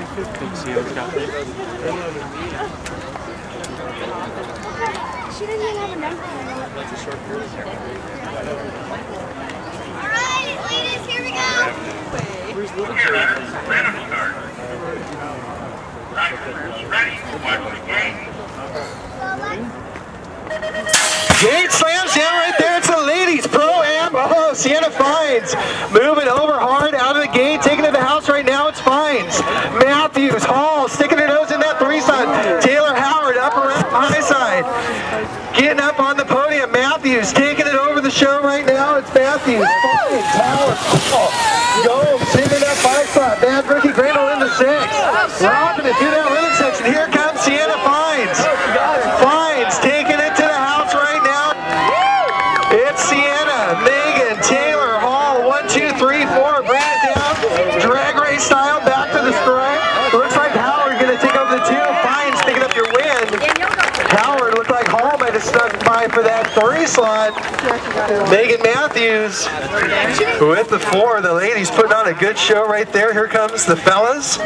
She didn't even have a number. That's a short period. Alright, ladies, here we go. Where's Little Here, let us start. Riders ready to watch the game. Gate slams down right there. It's the ladies pro-am. Oh, Sienna Fines moving over hard out of the gate, taking it to the house right now. It's Fines. Matthews, Hall sticking her nose in that three-side. Taylor Howard up around high side. Getting up on the podium. Matthews taking it over the show right now. It's Matthews. Fines, Howard, Gomes sitting up high side. Bad rookie Grandel in the six. Robbing it through that running section. Here comes Sienna Fines. Fines taking it to the house right now. It's Sienna, Megan, Taylor, Hall, 1, 2, 3, 4. Bring it down. Drag race style back to the strike. Looks like Howard going to take over the two. Fines picking up your win. Howard looked like Hall might have snuck by for that 3 slot. Megan Matthews with the 4. The ladies putting on a good show right there. Here comes the fellas.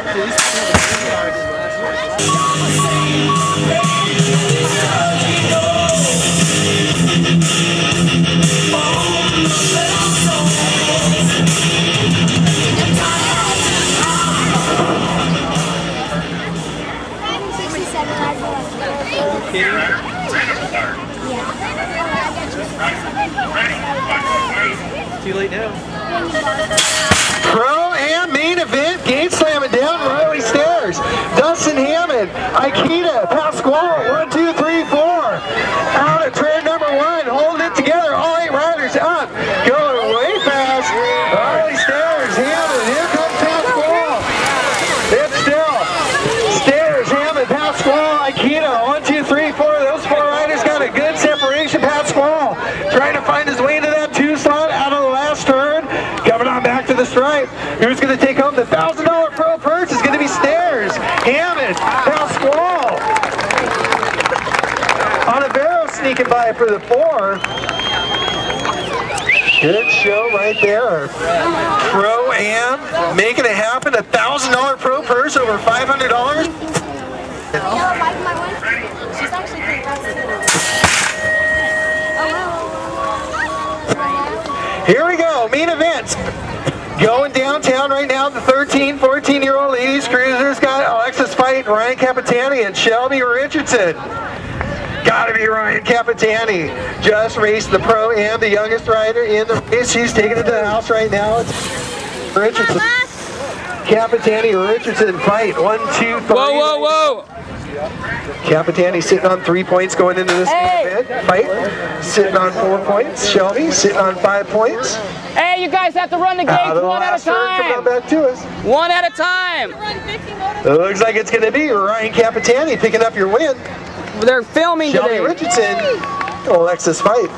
Too late now. Pro-am main event, gate slamming down Riley Stairs. Dustin Hammond, Aikita, Pasquale, 1, 2, 3, 4. Out at turn number 1, holding it together. All 8 riders up, going way fast. Riley Stairs, Hammond, here comes Pasquale. It's still Stairs, Hammond, Pasquale, Aikita, 1, 2, 3, 4. Those 4 riders got a good separation. Pasquale trying to find his way into that 2 slot out of the last turn. Coming on back to the stripe. Who's going to take home the $1,000 pro purse? Is going to be Stairs, Hammond, Pasquale. Onivero sneaking by for the 4. Good show right there. Pro-am making it happen. $1,000 pro purse, over $500. She's actually pretty fast. Here we go, main event. Going downtown right now, the 13, 14-year-old ladies cruisers got Alexis Fight, Ryan Capitani, and Shelby Richardson. Gotta be Ryan Capitani. Just raced the Pro-am, the youngest rider in the race. She's taking it to the house right now. It's Richardson. Capitani, Richardson, Fight, 1, 2, 3. Whoa, whoa, whoa. Capitani sitting on 3 points going into this event. Fight sitting on 4 points. Shelby sitting on 5 points. Hey, you guys have to run the gates one at a time. Come on back to us. One at a time. It looks like it's going to be Ryan Capitani picking up your win. They're filming Shelby today. Richardson, Alexis Fight.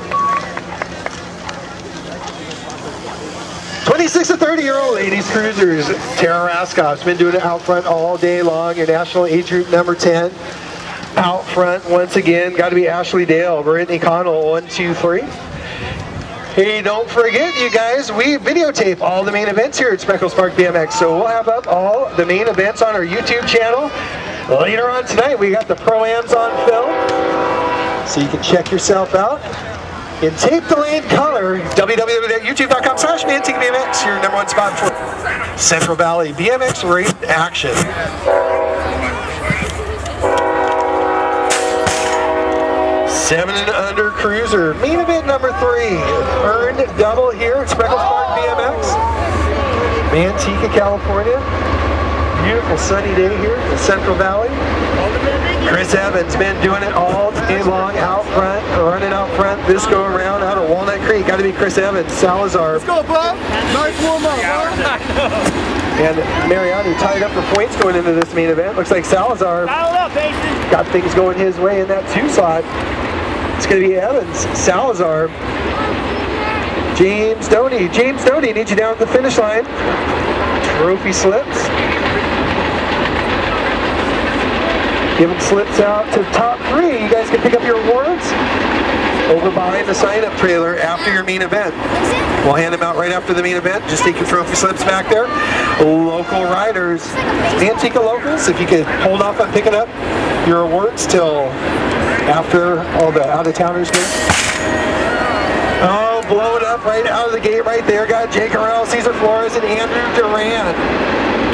26 to 30-year-old ladies cruisers. Tara Raskoff's been doing it out front all day long. Your national age group number 10. Out front once again. Got to be Ashley Dale. Brittany Connell, 1, 2, 3. Hey, don't forget, you guys, we videotape all the main events here at Spreckels Park BMX. So we'll have up all the main events on our YouTube channel. Later on tonight, we got the Pro-ams on film. So you can check yourself out. In tape delayed color, www.youtube.com/Manteca BMX, your #1 spot for Central Valley BMX race action. 7 and under cruiser, main event number 3, earned double here at Spreckels Park BMX, Manteca, California. Beautiful sunny day here in Central Valley. Chris Evans been doing it all day long out front, running out front this go around out of Walnut Creek. Got to be Chris Evans. Salazar. Let's go, Bob. Nice warm up, And Mariani tied up for points going into this main event. Looks like Salazar got things going his way in that 2 slot. It's going to be Evans, Salazar, James Doty. James Doty needs you down at the finish line. Trophy slips. Giving slips out to the top 3. You guys can pick up your awards. over behind the sign-up trailer after your main event. We'll hand them out right after the main event. Just take your trophy slips back there. Local riders, Manteca locals, if you could hold off on picking up your awards till after all the out-of-towners here. Oh, blow it up right out of the gate right there. Got Jake Arell, Cesar Flores, and Andrew Duran.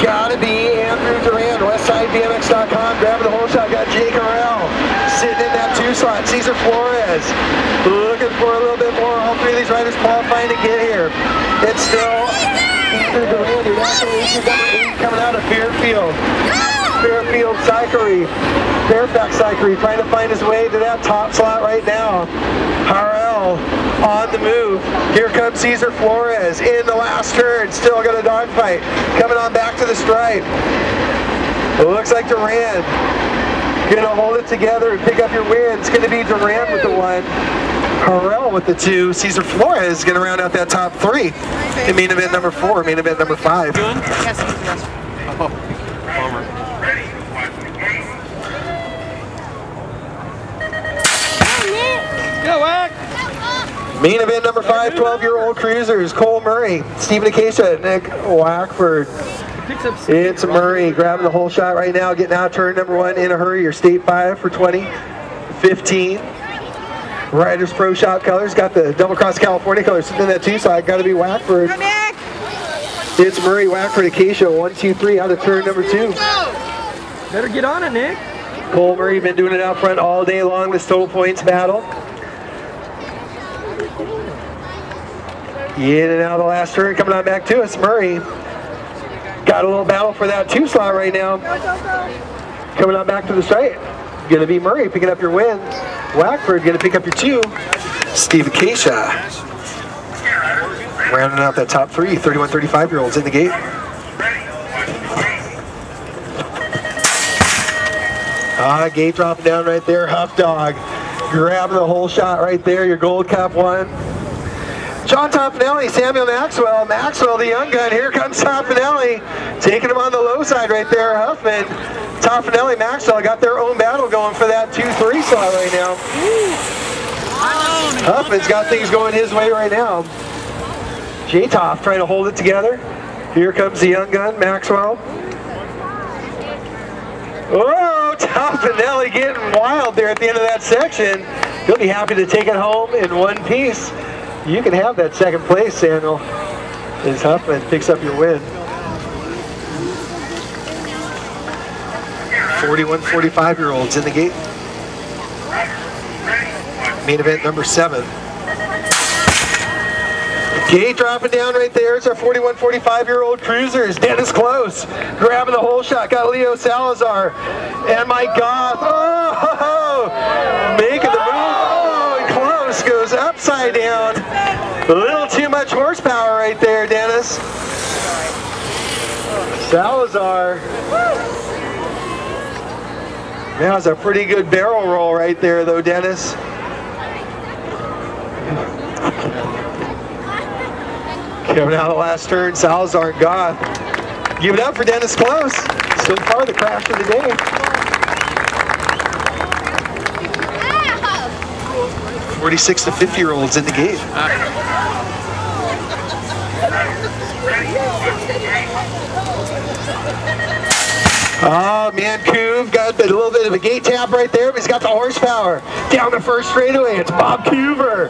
Gotta be Andrew Duran, WestsideBMX.com. Grabbing the whole shot. Got Jake Arell sitting in that 2 slot. Cesar Flores looking for a little bit more. All 3 of these riders qualifying to get here. It's still Andrew Duran, your national agent number 8, coming out of Fairfield. Fairfield Cyclery, Fairfax Cyclery, trying to find his way to that top slot right now. Harrell on the move. Here comes Cesar Flores in the last turn. Still got a dogfight. Coming on back to the stripe. It looks like Duran gonna hold it together and pick up your win. It's gonna be Duran with the 1. Harrell with the 2. Cesar Flores is gonna round out that top 3 in main event number 4, main event number 5. Oh, bummer. Go, Wack! Main event number 5, 12-year-old cruisers, Cole Murray, Stephen Acacia, Nick Wackford. It's Murray grabbing the whole shot right now, getting out turn number 1 in a hurry. Your state 5 for 2015. Riders Pro Shop colors, got the Double Cross California colors sitting in that 2 slot. Got to be Wackford. It's Murray, Wackford, Acacia, 1, 2, 3 out of turn number 2. Better get on it, Nick. Cole Murray been doing it out front all day long, this total points battle. In and out of the last turn, coming on back to us. Murray got a little battle for that 2 slot right now. Coming on back to the site. Gonna be Murray picking up your win. Wackford gonna pick up your 2. Steve Acacia rounding out that top 3, 31, 35-year-olds in the gate. Gate dropping down right there. Huff Dog grabbing the whole shot right there. Your Gold Cup 1. John Toffanelli, Samuel Maxwell. Maxwell, the young gun. Here comes Toffanelli. Taking him on the low side right there. Huffman, Toffanelli, Maxwell got their own battle going for that 2-3 slot right now. Huffman's got things going his way right now. J-Toff trying to hold it together. Here comes the young gun, Maxwell. Oh, Toffanelli getting wild there at the end of that section. He'll be happy to take it home in one piece. You can have that second place, Samuel, as Huffman picks up your win. 41, 45-year-olds in the gate. Main event number 7. Gate dropping down right there. It's our 41, 45-year-old cruisers. Dennis Close grabbing the whole shot. Got Leo Salazar and Mike Goff. Oh, making the move. Oh, and Close goes upside down. A little too much horsepower right there, Dennis. Salazar. That was a pretty good barrel roll right there, though, Dennis. Coming out of the last turn, Salazar and Goth. Give it up for Dennis Close. Still part of the crash of the day. 46 to 50-year-olds in the gate. Oh, man, Coov got a little bit of a gate tap right there, but he's got the horsepower. Down the first straightaway, it's Bob Coover.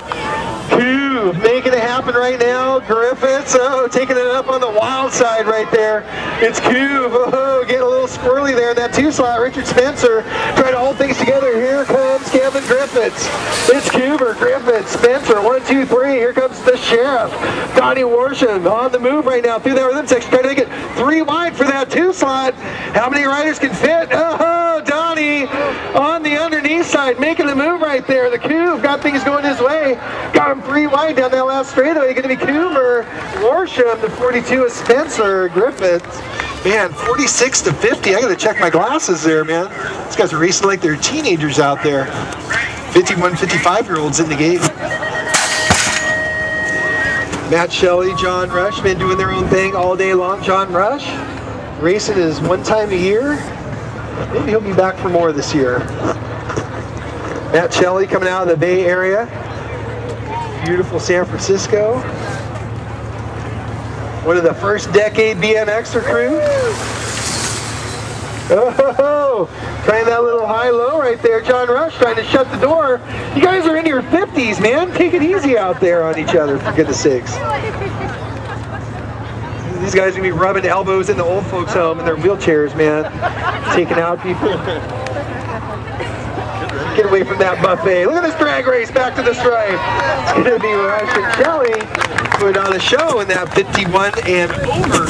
Coov making it happen right now. Griffiths, oh, taking it up on the wild side right there. It's Coov, oh, getting a little squirrely there in that 2 slot. Richard Spencer trying to hold things together. Here comes Kevin Griffiths. It's Coover, Griffiths, Spencer, 1, 2, 3. Here comes the sheriff. Donnie Worsham on the move right now through that rhythm section, trying to make it 3 wide for that 2 slot. How many riders can fit? Oh, Donnie on the underneath side, making the move right there. The Coov got things going his way. Got him 3 wide down that last straightaway. Going to be Coover, Worsham, the 42 is Spencer, Griffiths. Man, 46 to 50. I got to check my glasses there, man. These guys are racing like they're teenagers out there. 51, 55-year-olds in the gate. Matt Shelley, John Rush, been doing their own thing all day long. John Rush, racing is 1 time a year. Maybe he'll be back for more this year. Matt Shelley coming out of the Bay Area. beautiful San Francisco. One of the first decade BMX recruits. Oh, trying that little high-low right there. John Rush trying to shut the door. You guys are in your 50s, man. Take it easy out there on each other, for goodness sakes. These guys are going to be rubbing elbows in the old folks' home in their wheelchairs, man. Taking out people. Get away from that buffet. Look at this drag race back to the stripe. It's going to be Rush and Kelly put on a show in that 51 and over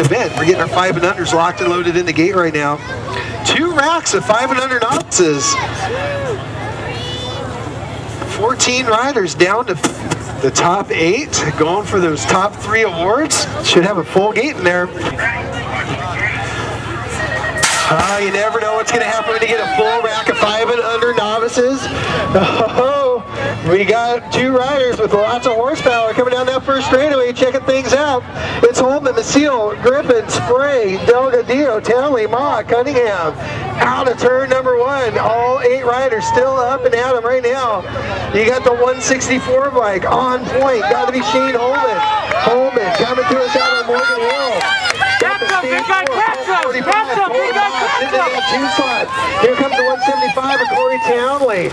event. We're getting our 5 and unders locked and loaded in the gate right now. 2 racks of 5 and under novices. 14 riders down to the top 8, going for those top 3 awards. Should have a full gate in there. You never know what's going to happen when you get a full rack of 5 and under novices. Oh, we got 2 riders with lots of horsepower coming down that first straightaway, checking things out. It's Holman, Maciel, Griffin, Spray, Delgadillo, Townley, Ma, Cunningham. Out of turn number 1. All 8 riders still up and at them right now. You got the 164 bike on point. Got to be Shane Holman. Holman coming to us out of Morgan Hill. Here comes the 175 of Corey Townley.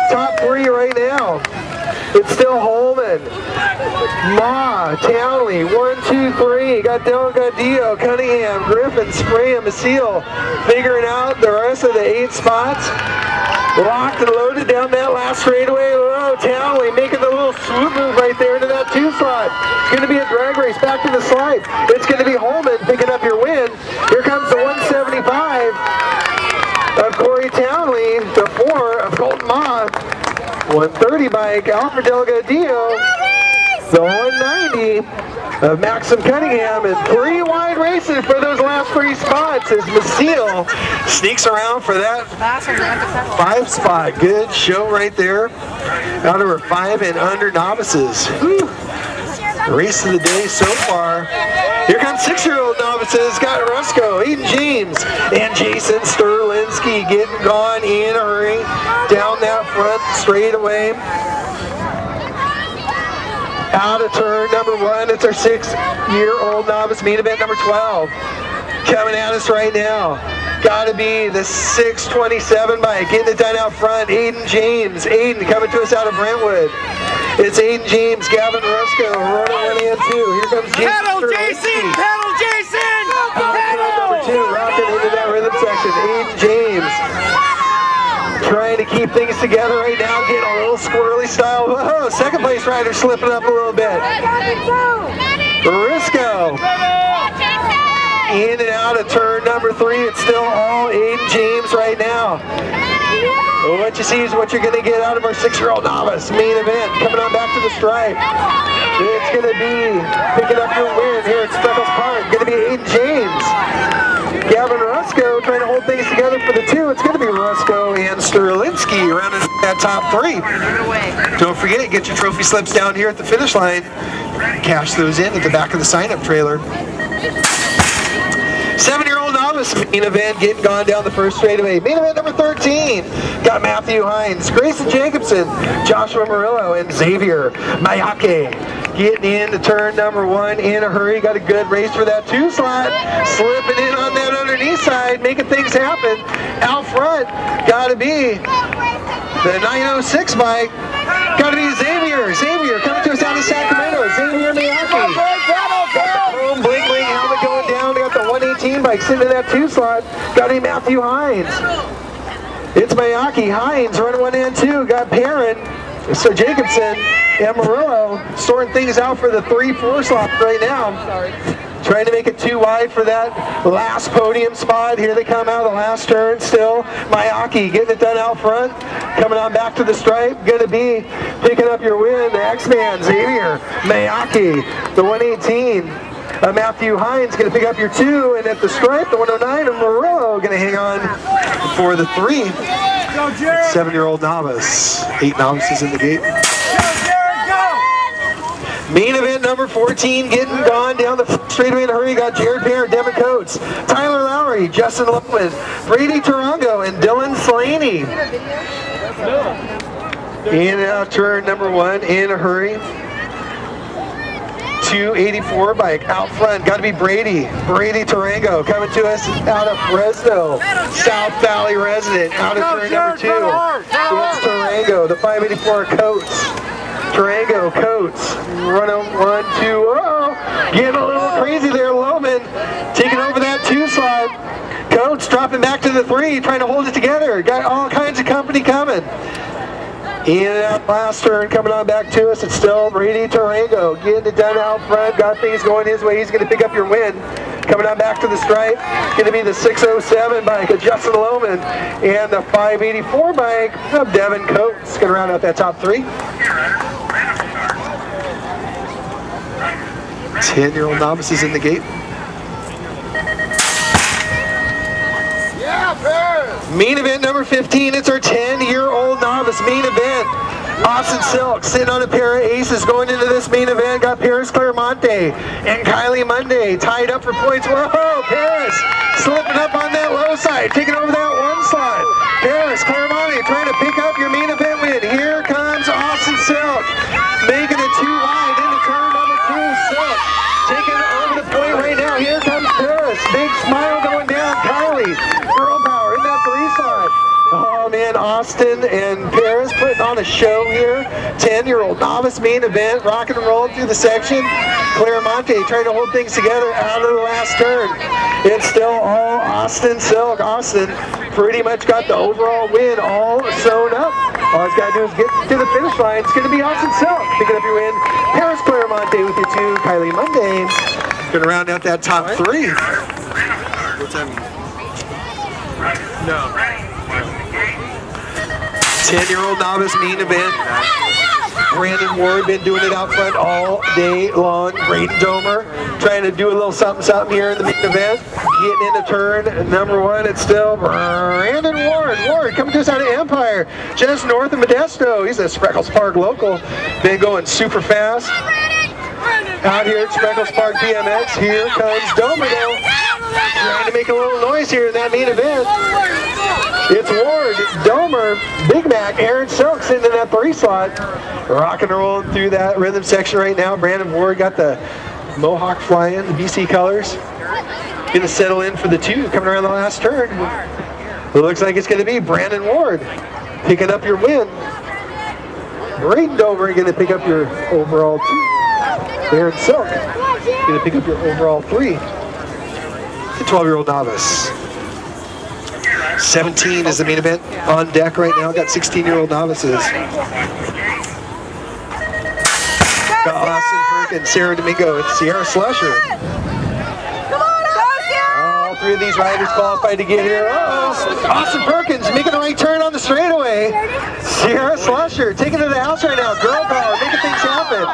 Top 3 right now. It's still Holman, Ma, Townley, 1, 2, 3. Got Delgadillo, Cunningham, Griffin, Spray, and Maciel figuring out the rest of the 8 spots. Locked and loaded down that last straightaway. Oh, Townley making the little swoop move right there into that 2 slot. It's going to be a drag race back to the slide. It's going to be Holman picking up your win. Here comes the 175 of Corey Townley, the 4 of Colton Ma. 130 bike, Alfred Delgadillo. The 190 of Maxim Cunningham, and 3 wide racing for those last 3 spots as Maciel sneaks around for that 5 spot. Good show right there. Out of our 5 and under novices. Whew. Race of the day so far. Here comes 6-year-old novices. Got Rusko, Aiden James, and Jason Sterlinski getting gone in a hurry down that front straightaway. Out of turn number 1, it's our 6-year-old novice main event number 12. Coming at us right now. Got to be the 627 bike. Getting it done out front. Aiden James. Aiden coming to us out of Brentwood. It's Aiden James, Gavin Rusko, running 1 and 2. Here comes Jason. Pedal, Jason! Pedal, Jason! Pedal! Number 2, rocking into that rhythm section. Aiden James. Trying to keep things together right now, getting a little squirrely style. Whoa, second place rider slipping up a little bit. Risco. In and out of turn number 3. It's still all Aiden James right now. What you see is what you're going to get out of our 6-year-old novice main event. Coming on back to the stripe. It's going to be picking up your win here at Spreckels Park. Going to be Aiden James. Gavin Rusko trying to hold things together for the 2. It's going to be Rusko and Sterlinski rounding that top 3. Don't forget, get your trophy slips down here at the finish line. Cash those in at the back of the sign-up trailer. 7-year-old novice main event getting gone down the first straightaway. Main event number 13. Got Matthew Hines, Grayson Jacobson, Joshua Murillo, and Xavier Mayake. Getting into turn number 1 in a hurry. Got a good race for that 2 slot. Slipping in on that underneath side, making things happen. Out front, got to be the 906 bike. Got to be Xavier. Xavier coming to us out of Sacramento. Xavier Mayake. Chrome bling bling helmet going down. Got the 118 bike sitting in that 2 slot. Got to be Matthew Hines. It's Mayake. Hines running 1 and 2. Got Perrin. So Jacobson and Murillo sorting things out for the 3-4 slot right now. Trying to make it too wide for that last podium spot. Here they come out of the last turn still. Mayake getting it done out front. Coming on back to the stripe. Going to be picking up your win. The X-Man, Xavier Mayake. The 118. Matthew Hines going to pick up your 2. And at the stripe, the 109 of Murillo going to hang on for the 3. 7-year-old novice. 8 novices in the gate. Main event number 14 getting gone down the straightaway in a hurry. Got Jared Parent, Devin Coates, Tyler Lowry, Justin Lowen, Brady Tarango, and Dylan Slaney. In and out turn number 1 in a hurry. 284 bike out front. Got to be Brady Tarango coming to us out of Fresno. South Valley resident out of turn number 2. It's Tarango, the 584 Coates. Tarango, Coates, run him 1, 2, oh, getting a little crazy there, Loman, taking over that 2 slot. Coates dropping back to the 3, trying to hold it together. Got all kinds of company coming. In and out last turn, coming on back to us. It's still Brady Tarango getting it done out front. Got things going his way. He's going to pick up your win. Coming on back to the stripe, going to be the 607 bike of Justin Lohman and the 584 bike of Devin Coates. Going to round out that top 3. 10-year-old novices in the gate. Main event number 15, it's our 10-year-old novice main event. Austin Silk sitting on a pair of aces going into this main event. Got Paris Claremonte and Kylie Monday tied up for points. Whoa, Paris slipping up on that low side, taking over that 1 slot. Paris Claremonte trying to pick up your main event win. Here comes Austin Silk, making it 2 wide into turn number 2. Silk taking over the point right now. Here comes Paris, big smile going down. Kylie, girl power in that 3 slot. Oh man, Austin and Paris putting on a show here. 10-year-old novice main event, rocking and rolling through the section. Claremonte trying to hold things together out of the last turn. It's still all Austin Silk. Austin pretty much got the overall win all sewn up. All he's got to do is get to the finish line. It's going to be Austin Silk picking up your win. Paris Claremonte with your 2. Kylie Monday going to round out that top 3. What's that mean? No. 10-year-old novice main event. Brandon Ward been doing it out front all day long. Braden Domer trying to do a little something here in the main event. Getting into turn number 1. It's still Brandon Ward. Ward coming to us out of Empire, just north of Modesto. He's a Spreckels Park local. Been going super fast. Out here at Spreckels Park BMX, here comes Domer now. Trying to make a little noise here in that main event. It's Ward, Domer, Big Mac, Aaron Silk sitting in that 3 slot. Rocking and rolling through that rhythm section right now. Brandon Ward got the Mohawk flying, the BC colors. Going to settle in for the 2 coming around the last turn. It looks like it's going to be Brandon Ward picking up your win. Braden Domer going to pick up your overall 2. Aaron Silk going to pick up your overall 3. The 12-year-old novice. 17 is the main event on deck right now. Got 16-year-old novices. Got Austin Perkins, Sarah Domingo, and Sierra Slusher. All 3 of these riders qualified to get here. Uh-oh. Austin Perkins making a right turn on the straightaway. Sierra Slusher taking it to the house right now. Girl power, making things happen.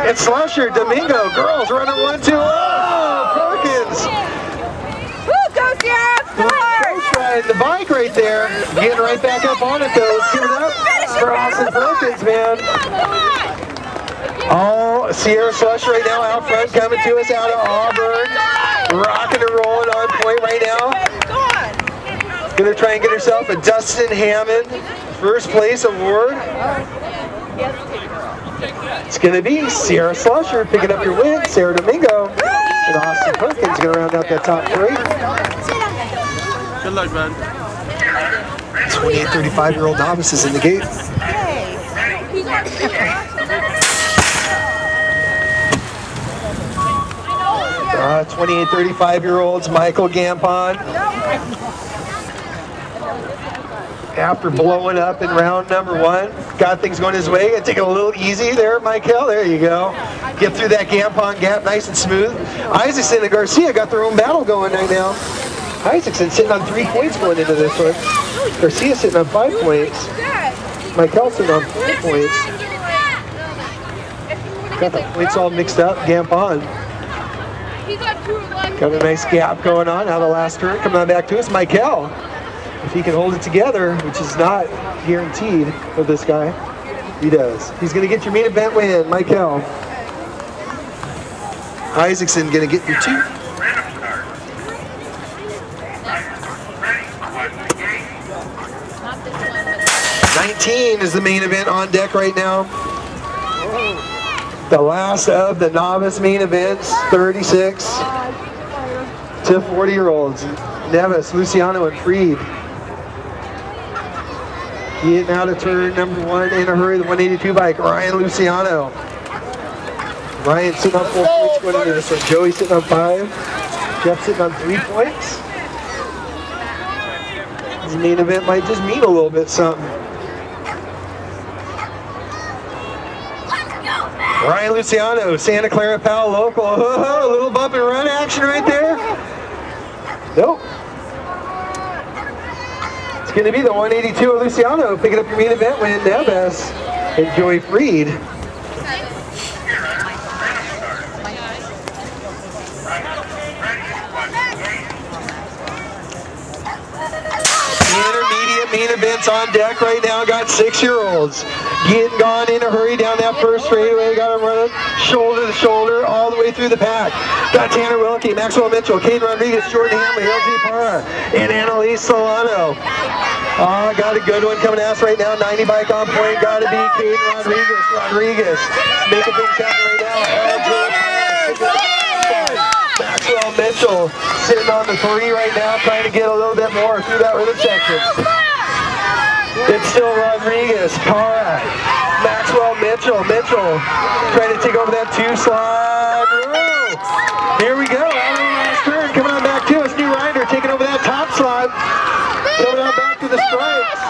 And Slusher, Domingo, girls running 1, 2. Oh, Perkins. Go Sierra! Riding the bike right there, getting right back up on it though. Let's give it up for Austin Perkins, man. All Sierra Slush right now out front, coming to us out of Auburn. Rocking and rolling on point right now. Gonna try and get herself a Dustin Hammond first place award. It's gonna be Sierra Slusher picking up your win, Sarah Domingo. And Austin Perkins gonna round out that top 3. Good luck, man. 28, 35-year-old novices in the gate. 28, 35-year-olds, Michael Gampon. After blowing up in round number 1, got things going his way. Gonna take it a little easy there, Michael. There you go. Get through that Gampon gap nice and smooth. Isaacson and Garcia got their own battle going right now. Isaacson sitting on 3 points going into this one. Garcia sitting on 5 points. Michael sitting on 4 points. Got the points all mixed up. Gampon. Got a nice gap going on out of the last turn. Coming on back to us, Michael. If he can hold it together, which is not guaranteed for this guy, he does. He's going to get your main event win, Michael. Isaacson going to get your 2. 19 is the main event on deck right now. The last of the novice main events, 36 to 40-year-olds. Novice, Luciano, and Freed. Getting out of turn number 1 in a hurry, the 182 bike, Ryan Luciano. Ryan sitting on 4 points going into this one. Joey sitting on 5. Jeff sitting on 3 points. This main event might just mean a little bit something. Ryan Luciano, Santa Clara Pal local. Oh, a little bump and run action right there. Nope. It's going to be the 182 of Luciano picking up your main event win. Neves and Joey Freed. Intermediate main events on deck right now. Got 6-year-olds getting gone in a hurry down that first straightaway. Got them running shoulder to shoulder all the way through the pack. Got Tanner Wilkie, Maxwell Mitchell, Caden Rodriguez, Jordan Hamley, LG Parra, and Annalise Solano. Got a good one coming at us right now. 90 bike on point. Got to be Caden Rodriguez. Making things happen right now. LG Maxwell Mitchell sitting on the 3 right now, trying to get a little bit more through that rhythm section. It's still Rodriguez, Parra, Maxwell Mitchell trying to take over that 2 slide. Whoa. Here we go, out of the last turn, coming on back to us. New rider taking over that top slide, coming on back to the stripes.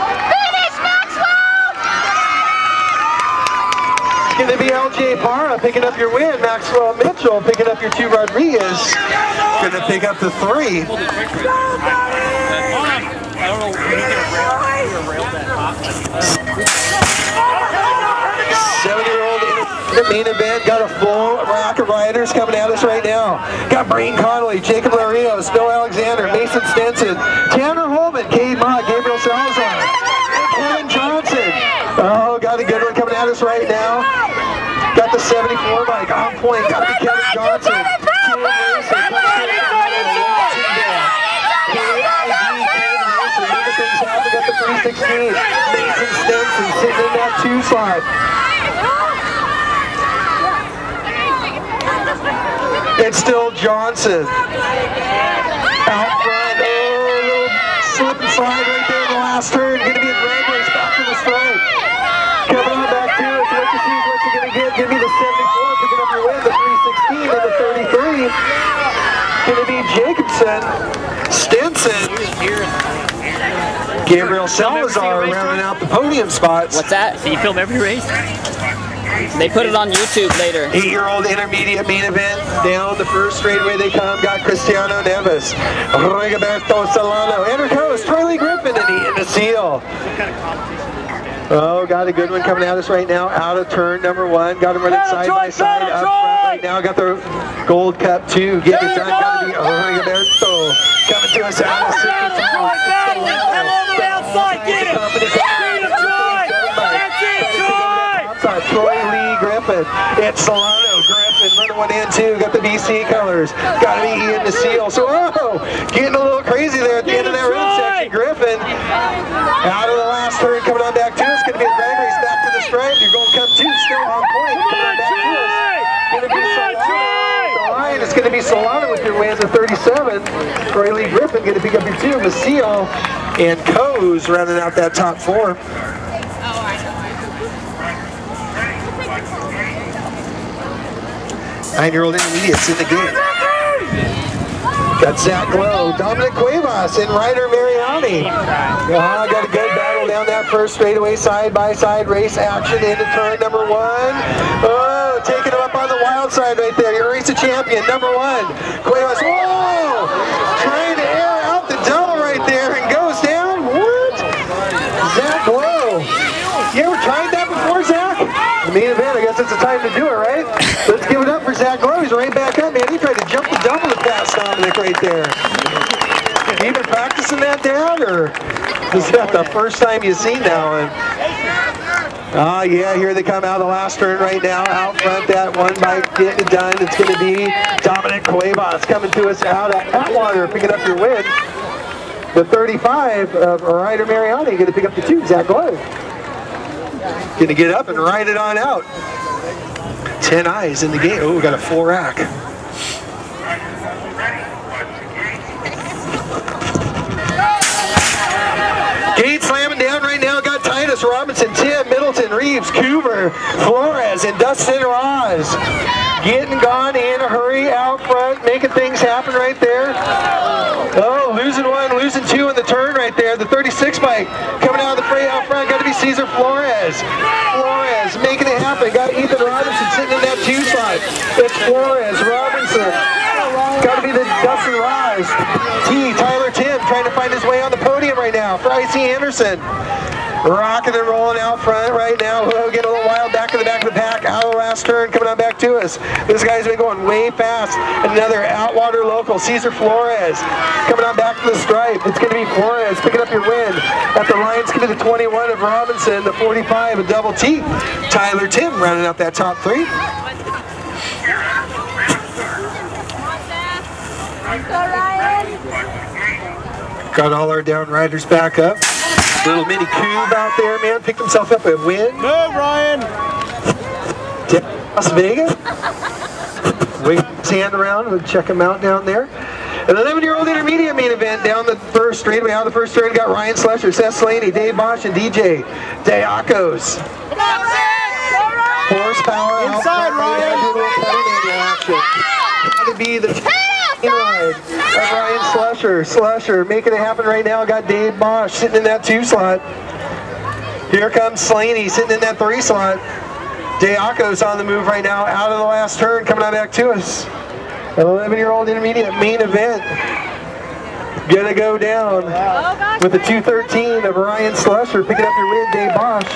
It's going to be LJ Parra picking up your win. Maxwell Mitchell picking up your 2. Rodriguez going to pick up the 3. Seven-year-old in the main event. Got a full rack of riders coming at us right now. Got Brain Connolly, Jacob Larios, Bill Alexander, Mason Stenson, Tanner Holman, Cade Mott, Gabriel Salazar, Kevin Johnson. Oh, got a good one coming at us right now. Got the 74 bike on point. Got to be Kevin Johnson. Got the 316. Mason Stenson sitting in that 2 slide. It's still Johnson. Out front. Oh, a little slip and slide right there in the last turn. Going to be a drag race back to the stripe. Coming on back to it. What you see is what you're going to get. Give me the 74. Picking up your win. The 316 and the 33. Going to be Jacobson. Stinson. Gabriel Salazar rounding out the podium spots. What's that? Do you film every race? They put it on YouTube later. 8-year-old intermediate main event. Down the first straightaway they come. Got Cristiano Neves, Rigoberto Solano, Andrew Coast, Troy Lee Griffin, and Ian Seal. Oh, got a good one coming at us right now. Out of turn number 1. Got him running side by side up front right now. Got the Gold Cup 2. Getting it done. Got to be Rigoberto coming to us out of 6. Get it! Troy Lee Griffin. It's Solano Griffin running one in 2. Got the BC colors. Got to be Ian Seal. So, getting a little crazy there at the end of that run section. Griffin out of the last turn coming on back to us. Going to be a drag race back to the stripe. You're going to come 2 still on point. Coming on back to us. Going to be Solano. It's going to be Solano with your wins of 37. Troy Lee Griffin going to pick up your 2. Maciel and Coes rounding out that top 4. 9-year-old intermediates in the game. Got Zach Lowe, Dominic Cuevas, and Ryder Mariani. Got a good battle down that first straightaway, side-by-side race action into turn number 1. Oh, taking him up on the wild side right there. Your race champion, number 1. Cuevas, whoa! Trying to air out the double right there and goes down. What? Zach Lowe. You ever tried that before, Zach? The main event, I guess it's the time to do it, right? Let's give it up for Zach Lowe. He's right back up, man. He tried to jump the double to pass Dominic right there. You been practicing that, Dad, or is that the first time you've seen that one? Yeah, here they come out of the last turn right now. Out front, that one bike getting it done. It's going to be Dominic Cuevas coming to us out at Atwater, picking up your win. The 35 of Ryder Mariani going to pick up the 2, Zach Lowe. Gonna get up and ride it on out. 10 eyes in the game. Oh, we got a full rack. Gate slamming down right now. Got Titus, Robinson, Tim, Middleton, Reeves, Coover, Flores, and Dustin Roz. Getting gone in a hurry out front, making things happen right there. Oh, losing one, losing two in the turn right there. The 36 bike coming out of the fray out front. Got to be Cesar Flores. Flores making it happen. Got Ethan Robinson sitting in that 2 spot. It's Flores, Robinson. Got to be the Dustin Roz. Tyler Tim trying to find his way on the podium right now. For I.C. Anderson. Rocking and rolling out front right now. Whoa, getting a little wild back in the back of the pack. Out of the last turn, coming on back to us. This guy's been going way fast. Another Outwater local, Cesar Flores. Coming on back to the stripe. It's going to be Flores picking up your win. At the line, it's going to be the 21 of Robinson, the 45 of Double T. Tyler Tim rounding out that top 3. Got all our down riders back up. Little mini Cube out there, man. Picked himself up a win. Go, Ryan. Las Vegas. Wave his hand around. We'll check him out down there. An 11-year-old intermediate main event down the first straightaway. Out of the first turn, got Ryan Slusher, Seth Slaney, Dave Bosch, and DJ Diakos. Horsepower. Inside, Ryan. Got to be the ride of Ryan Slusher making it happen right now. Got Dave Bosch sitting in that 2 slot. Here comes Slaney sitting in that 3 slot. Diakos on the move right now, out of the last turn, coming on back to us. An 11-year-old intermediate main event. Gonna go down with the 213 of Ryan Slusher picking up your win. Dave Bosch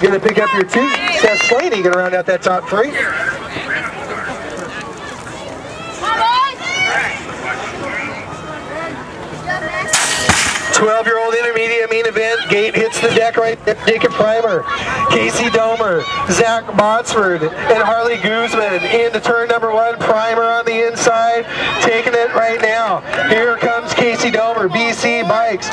gonna pick up your 2. Seth Slaney gonna round out that top 3. 12-year-old intermediate main event. Gate hits the deck right there. Jacob Primer, Casey Domer, Zach Botsford, and Harley Guzman into turn number 1. Primer on the inside, taking it right now. Here comes Casey Domer, BC Bikes.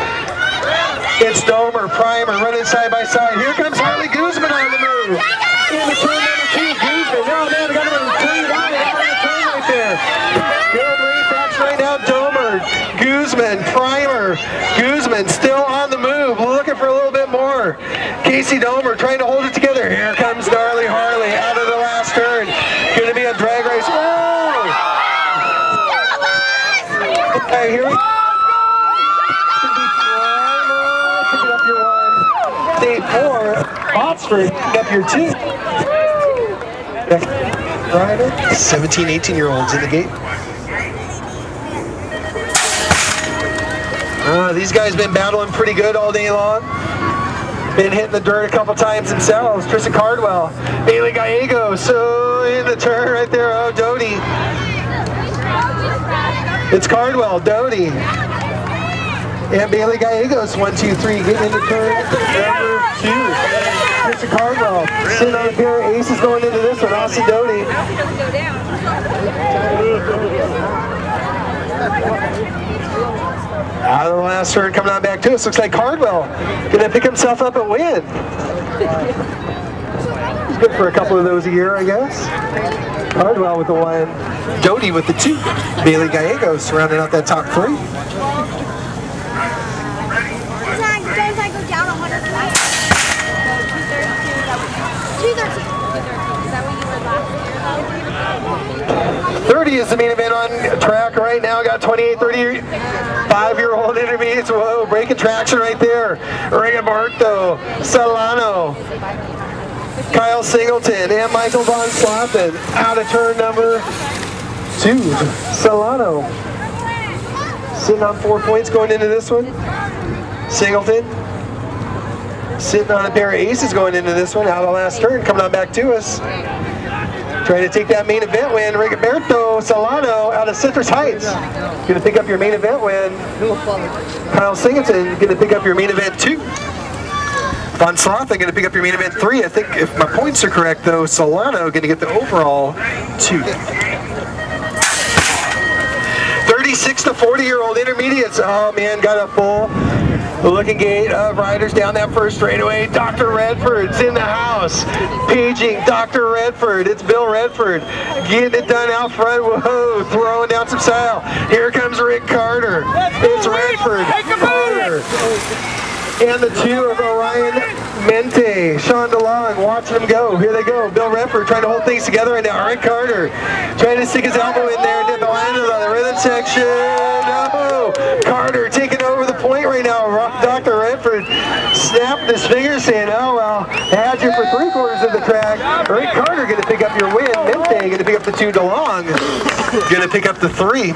It's Domer, Primer, running side by side. Here comes Harley Guzman on the move. Into turn number 2, Guzman. Oh man, I got him turn on the turn right there. Good race action right now. Domer, Guzman, Primer, Guzman still on the move, looking for a little bit more. Casey Domer trying to hold it together. Here comes Gnarly Harley out of the last turn. Going to be a drag race. Whoa! Okay, here we go. Picking up your 1. State 4, Oxford picking up your 2. Rider, 17, 18-year-olds in the gate. These guys been battling pretty good all day long. Been hitting the dirt a couple times themselves. Tristan Cardwell, Bailey Gallegos, so in the turn right there. Oh, Doty. It's Cardwell, Doty, and Bailey Gallegos. 1, 2, 3, getting into turn number 2. Tristan Cardwell sitting on a pair of aces going into this one. Austin Doty. Out of the last turn, coming on back to us. Looks like Cardwell gonna pick himself up a win. He's good for a couple of those a year, I guess. Cardwell with the 1, Doty with the 2. Bailey Gallegos rounding out that top 3. Sometimes I go down 100 points. 213. Is that what you were last year? 30 is the main event on track right now. Got 28, 35-year-old intermediates. Whoa, breaking traction right there. Rigoberto Solano, Kyle Singleton, and Michael Von Slotten out of turn number 2. Solano sitting on 4 points going into this one. Singleton sitting on a pair of aces going into this one. Out of the last turn, coming on back to us. Trying to take that main event win. Rigoberto Solano out of Citrus Heights. Going to pick up your main event win. Kyle Singleton going to pick up your main event 2. Von Slotten going to pick up your main event 3. I think if my points are correct though, Solano going to get the overall 2. 36 to 40-year-old intermediates. Oh man, got a full Looking gate of riders down that first straightaway. Dr. Redford's in the house. Paging Dr. Redford. It's Bill Redford. Getting it done out front. Whoa, throwing down some style. Here comes Rick Carter. It's Redford. Carter. And the two of Orion Mente, Sean DeLong, watching them go. Here they go. Bill Redford trying to hold things together right now. Rick Carter trying to stick his elbow in there and at the line of the rhythm section. Oh, Carter taking over the point right now. Dr. Redford snapped his fingers saying, oh, well, I had you for 3/4 of the track. Rick Carter going to pick up your win. Mente going to pick up the 2. DeLong going to pick up the 3.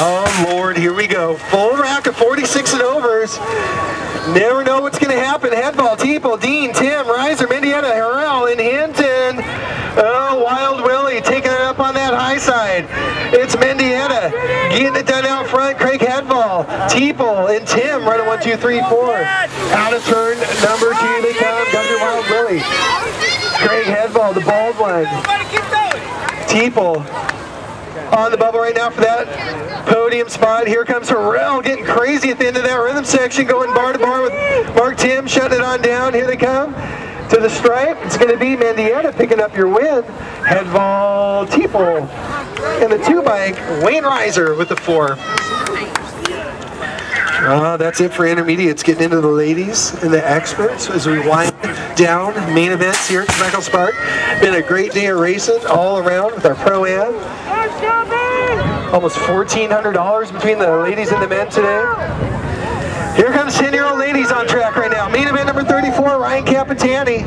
Oh Lord, here we go. Full rack of 46 and overs. Never know what's going to happen. Headball, Teeple, Dean, Tim, Reiser, Mendieta, Harrell, and Hinton. Oh, Wild Willie taking it up on that high side. It's Mendieta getting it done out front. Craig Headball, Teeple, and Tim running 1, 2, 3, 4. Out of turn number 2 they come. Gunner Wild Willie. Craig Headball, the bald one. Teeple on the bubble right now for that podium spot. Here comes Harrell getting crazy at the end of that rhythm section, going bar to bar with Mark Tim, shutting it on down. Here they come to the stripe. It's going to be Mendieta picking up your win. Headball, Teeple, and the 2 bike, Wayne Reiser with the 4. That's it for intermediates. Getting into the ladies and the experts as we wind down main events here at Spreckels Park. Been a great day of racing all around with our Pro-Am. Almost $1,400 between the ladies and the men today. Here comes 10-year-old ladies on track right now. Main event number 34, Ryan Capitani.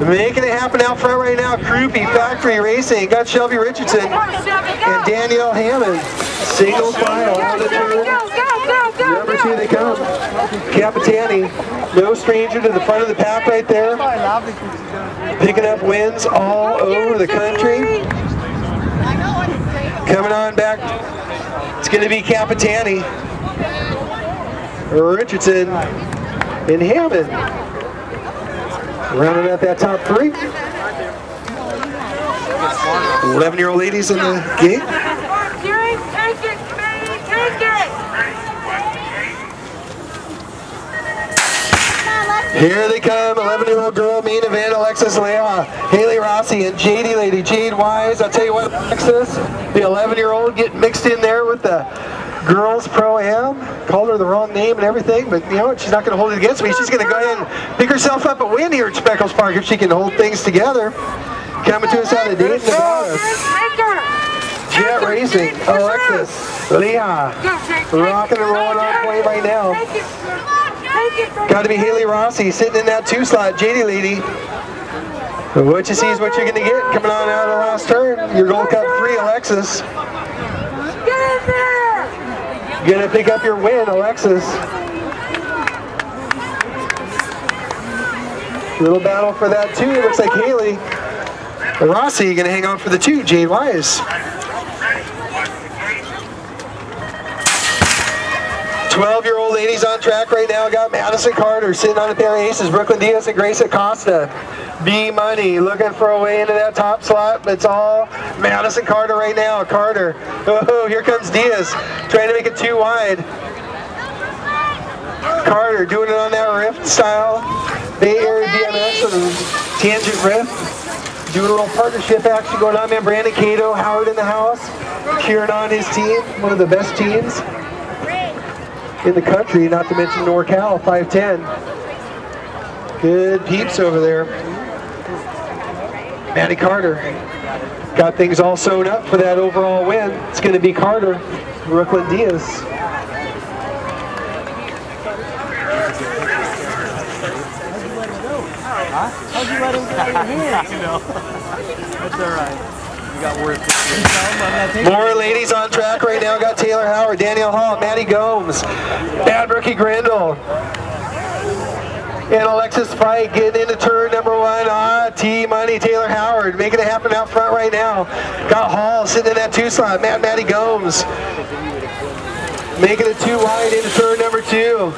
Making it happen out front right now. Krupe Factory Racing. Got Shelby Richardson and Danielle Hammond. Single file on the turn. Number 2 they come. Capitani, no stranger to the front of the pack right there. Picking up wins all over the country. Coming on back, it's going to be Capitani, Richardson, and Hammond. Rounding out that top 3. 11-year-old ladies in the gate. Here they come, 11-year-old girl, main event, Alexis Leah, Haley Rossi, and JD lady, Jade Wise. I'll tell you what, Alexis, the 11-year-old, getting mixed in there with the girls Pro-Am. Called her the wrong name and everything, but you know what, she's not going to hold it against me. She's going to go ahead and pick herself up a win here at Spreckels Park if she can hold things together. Coming to us out of Dayton, Nevada. Jet Racing, Alexis Leah, rocking and rolling on point right now. Got to be Haley Rossi sitting in that 2 slot, JD lady. What you see is what you're going to get coming on out of the last turn. Your Gold Cup 3, Alexis. Going to pick up your win, Alexis. Little battle for that 2. Looks like Haley Rossi going to hang on for the 2, Jade Wise. 12-year-old ladies on track right now. Got Madison Carter sitting on a pair of aces. Brooklyn Diaz and Grace Acosta. B-Money looking for a way into that top slot, but it's all Madison Carter right now. Carter. Oh, here comes Diaz. Trying to make it 2 wide. Carter doing it on that rift style. Bay Area BMX with a tangent rift. Doing a little partnership action going on, man. Brandon Cato, Howard in the house. Cheering on his team. One of the best teams in the country, not to mention NorCal, 5'10". Good peeps over there. Maddie Carter got things all sewn up for that overall win. It's going to be Carter, Brooklyn Diaz. How'd you let him get in here? You know. That's all right. Got worse. More ladies on track right now. Got Taylor Howard, Danielle Hall, Maddie Gomes, Bad Brookie Grindle, and Alexis Fike getting into turn number 1. T-Money, Taylor Howard making it happen out front right now. Got Hall sitting in that 2 slot. Maddie Gomes making it 2 wide into turn number 2.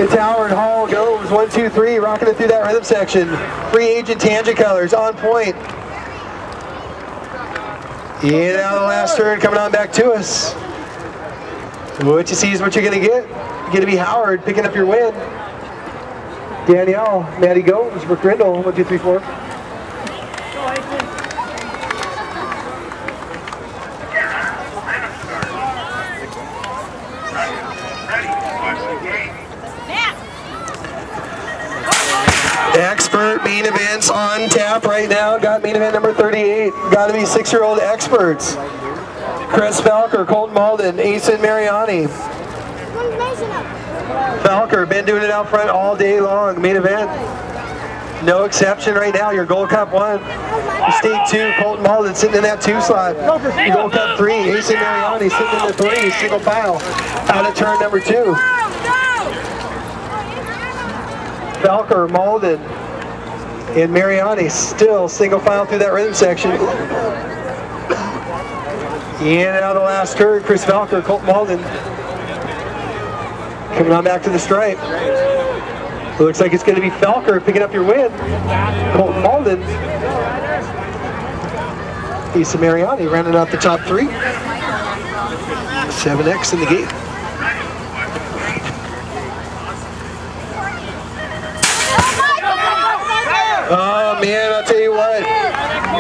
It's Howard, Hall, Gomes, 1, 2, 3, rocking it through that rhythm section. Free agent Tangent Colors on point. In out of the last turn, coming on back to us. What you see is what you're going to get. You're going to be Howard picking up your win. Danielle, Maddie Gomes, Brooke Grindle, 1, 2, 3, 4. Expert main events on tap right now. Got main event number 38. Got to be 6-year-old experts. Chris Falker, Colton Malden, Asen Mariani. Falker, been doing it out front all day long. Main event. No exception right now. Your Gold Cup 1. State 2, Colton Malden sitting in that 2 slot. Your Gold Cup 3, Asen Mariani sitting in the 3, single file. Out of turn number 2. Falker, Malden, and Mariani still single file through that rhythm section. In and out of the last turn, Chris Falker, Colton Malden. Coming on back to the stripe. It looks like it's going to be Falker picking up your win. Colton Malden. Asen Mariani rounding out the top 3. 7X in the gate. Oh man, I'll tell you what.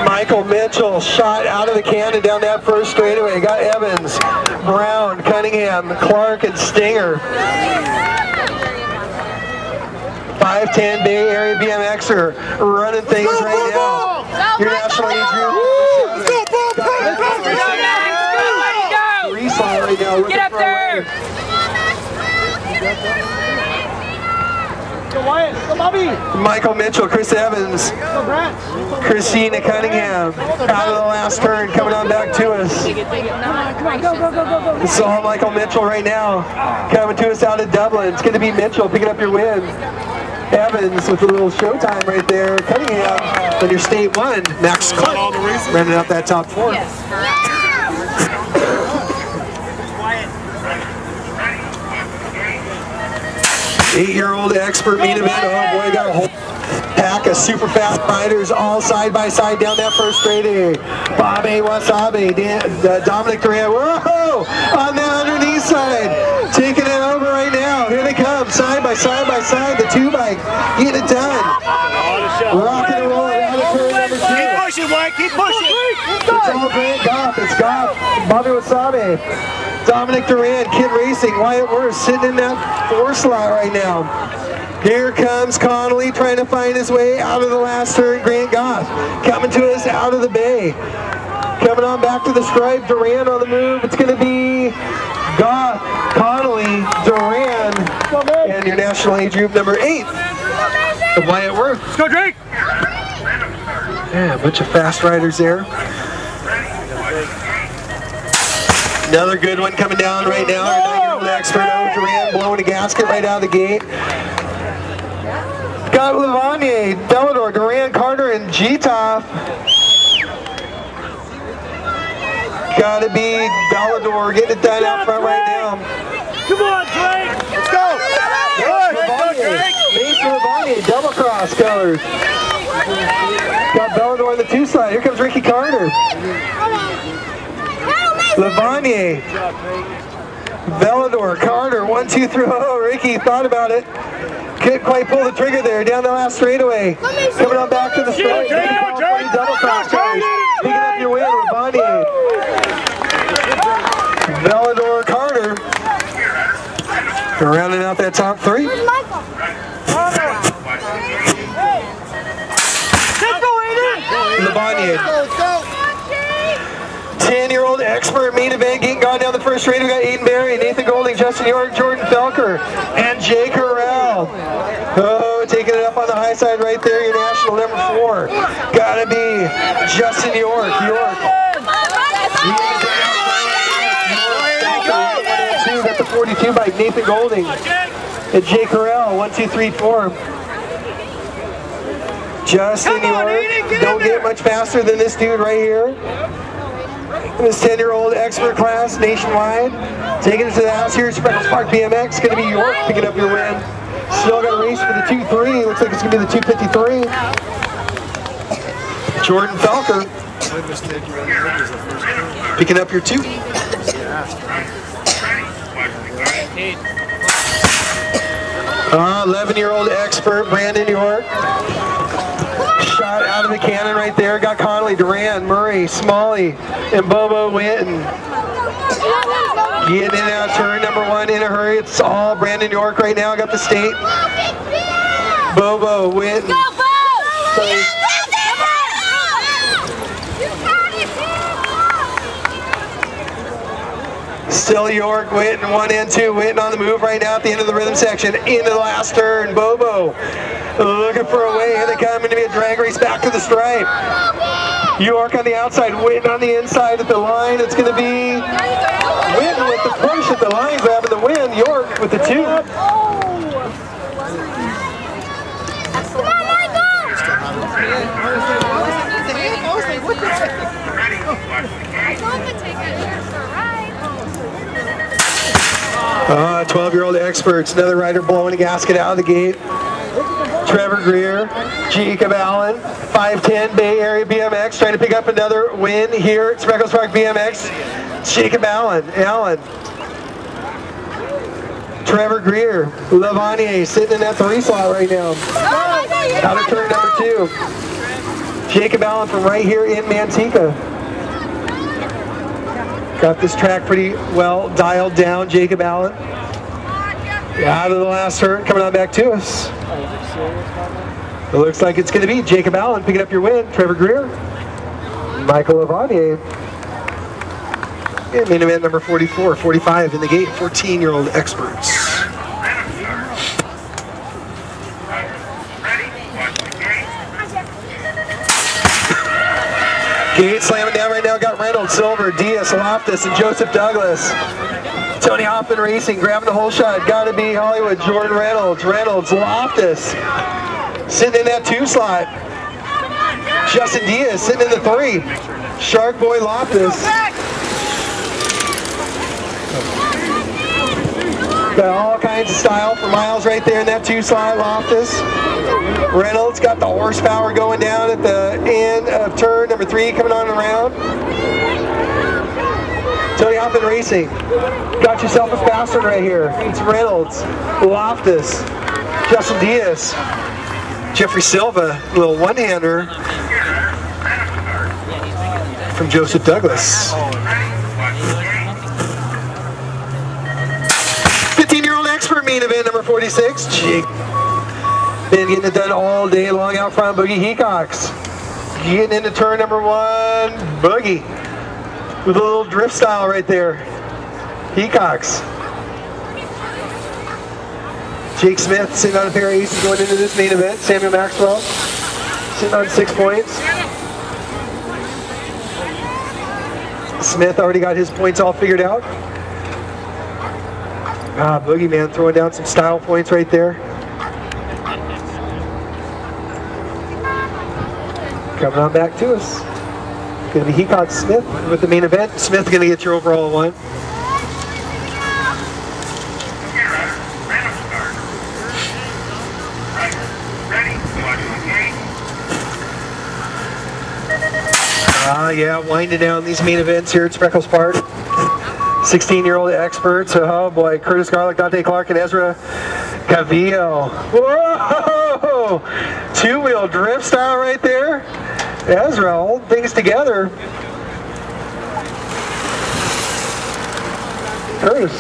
Michael Mitchell shot out of the cannon down that first straightaway. Got Evans, Brown, Cunningham, Clark, and Stinger. 5'10" Bay Area BMXer running things right now. Your national age group. Right now. Get up there! Michael Mitchell, Chris Evans, Christina Cunningham, out of the last turn, coming on back to us. This is all Michael Mitchell right now, coming to us out of Dublin. It's going to be Mitchell picking up your win. Evans with a little showtime right there. Cunningham on your state 1. Max Clark running out that top 4. Yes. 8-year-old expert main event. Oh boy, got a whole pack of super fast riders all side by side down that first straightaway. Babe Wasabe, Dominic Duran, whoa, on the underneath side, taking it over right now. Here they come, side by side by side, the 2-bike, getting it done. Rocking and rolling out of turn number 2. Keep pushing, White, keep pushing. It's all Grant Goff, it's Goff, Bobby Wasabe, Dominic Duran, Kid Racing, Wyatt Worth sitting in that 4 slot right now. Here comes Connolly trying to find his way out of the last turn. Grant Goff coming to us out of the bay. Coming on back to the stripe. Duran on the move. It's going to be Goff, Connolly, Duran, and your national age group number 8 of Wyatt Worth. Let's go, Drake! Yeah, a bunch of fast riders there. Another good one coming down right now. Our 9-year-old expert, Duran, blowing a gasket right out of the gate. Got Lavanier, Delador, Duran, Carter, and G-Top. Gotta be Delador getting it done out front right now. Come on, Drake! Let's go! Good! Drake! Mason Lavanier, double cross colors. Got Delador on the 2 slide. Here comes Ricky Carter. Lavanier, Velador, Carter, 1, 2, 3. Oh, Ricky thought about it. Couldn't quite pull the trigger there. Down the last straightaway. Coming on back to the straight. Double cross colors. Picking up your win, Lavanier. Velador, Carter. Rounding out that top 3. Lavanier. 10-year-old expert main event getting gone down the first straight. We got Aiden Berry, Nathan Golding, Justin York, Jordan Felker, and Jake Corral. Oh, taking it up on the high side right there, your national number 4. Gotta be Justin York. Got the 42 bike, Nathan Golding. And Jake Corral, 1, 2, 3, 4. Justin York, don't get much faster than this dude right here. This 10-year-old expert class nationwide. Taking it to the house here at Spreckels Park BMX. Going to be York picking up your win. Still got a race for the 2-3. Looks like it's going to be the 253. Jordan Felker Picking up your 2. 11-year-old expert Brandon York. Shot out of the cannon right there. Got Connolly, Duran, Murray, Smalley, and Bobo Winton. Getting in and out turn number 1 in a hurry. It's all Brandon York right now. Got the state. Bobo Winton. Still York, Winton, 1 and 2. Winton on the move right now at the end of the rhythm section. Into the last turn. Bobo looking for a way. Here they come. Going to be a drag race back to the stripe. York on the outside. Winton on the inside at the line. It's going to be Winton with the push at the line, grabbing the win. York with the 2. I told him to take it here for a ride. 12-year-old experts, another rider blowing a gasket out of the gate. Trevor Greer, Jacob Allen, 5'10", Bay Area BMX, trying to pick up another win here at Spreckels Park BMX. Jacob Allen. Trevor Greer, Lavanier sitting in that 3 slot right now. Out of turn number 2. Jacob Allen from right here in Manteca. Got this track pretty well dialed down, Jacob Allen. Out of the last turn, coming on back to us. It looks like it's going to be Jacob Allen picking up your win. Trevor Greer, Michael Lavanier. And main event number 44, 45 in the gate, 14-year-old experts. Gate slamming down right now. Got Reynolds, Silver, Diaz, Loftus, and Joseph Douglas. Tony Hoffman Racing grabbing the whole shot. Got to be Hollywood. Jordan Reynolds, Loftus. Sitting in that 2 slot. Justin Diaz sitting in the 3. Shark Boy Loftus. Got all kinds of style for Miles right there in that 2 slot. Loftus. Reynolds got the horsepower going down at the end of turn number 3, coming on around. Tony Hoffman Racing. Got yourself a fast one right here. It's Reynolds, Loftus, Justin Diaz, Jeffrey Silva, a little one-hander from Joseph Douglas. 15-year-old expert main event number 46. Been getting it done all day long out front. Boogie Hecox getting into turn number 1. Boogie with a little drift style right there. Hecox. Jake Smith sitting on a pair of aces going into this main event. Samuel Maxwell sitting on 6 points. Smith already got his points all figured out. Boogie Man throwing down some style points right there. Coming on back to us. It's going to be Hecox Smith with the main event. Smith going to get your overall 1. Yeah, winding down these main events here at Spreckels Park. 16-year-old experts. Oh boy, Curtis Garlick, Dante Clark, and Ezra Cavillo. Whoa! 2-wheel drift style right there. Ezra holding things together. Curtis,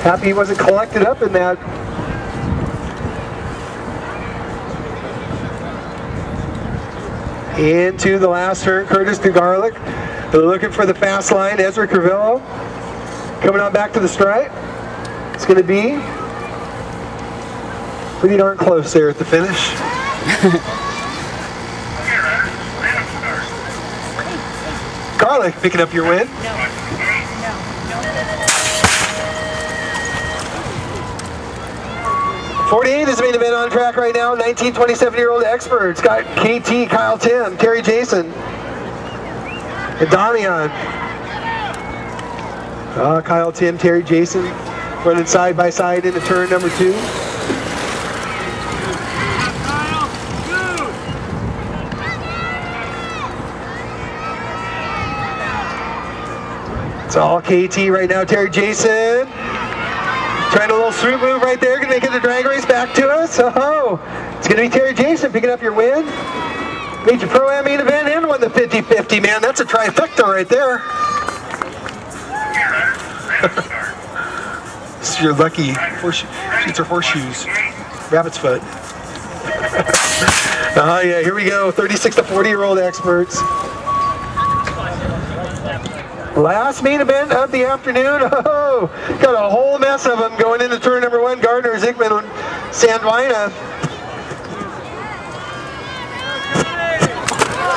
happy he wasn't collected up in that. Into the last turn, Curtis to Garlic. They're looking for the fast line. Ezra Cavillo coming on back to the stripe. It's going to be pretty darn close there at the finish. Garlic picking up your win. No. 48 is the main event on track right now. 19, 27-year-old experts. Got KT, Kyle Tim, Terry Jason, and Damian. Kyle Tim, Terry Jason running side by side into turn number 2. It's all KT right now. Terry Jason trying a little swoop move right there. Gonna make it the drag race back to us. Oh, it's gonna be Terry Jason picking up your win. Major Pro-Am main event and won the 50-50, man. That's a trifecta right there. This is your lucky horseshoe. Sheets are horseshoes. Rabbit's foot. Oh yeah, here we go. 36 to 40-year-old experts. Last main event of the afternoon. Oh, got a whole mess of them going into turn number 1. Gardner, Zygmunt, Sandwina.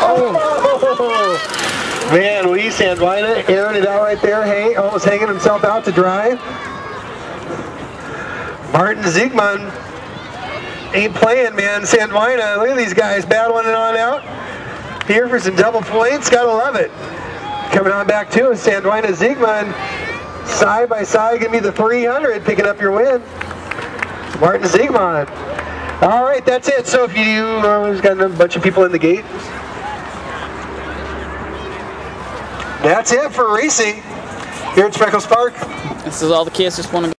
Oh, man, Lee Sandwina airing it out right there. Hey, almost hanging himself out to dry. Martin Zygmunt ain't playing, man. Sandwina, look at these guys battling it on out. Here for some double points, gotta love it. Coming on back too, Sandwina Zygmunt, side by side, give me the 300, picking up your win. Martin Zygmunt. All right, that's it. So if you, we've got a bunch of people in the gate. That's it for racing here at Spreckels Park. This is all the kids just want to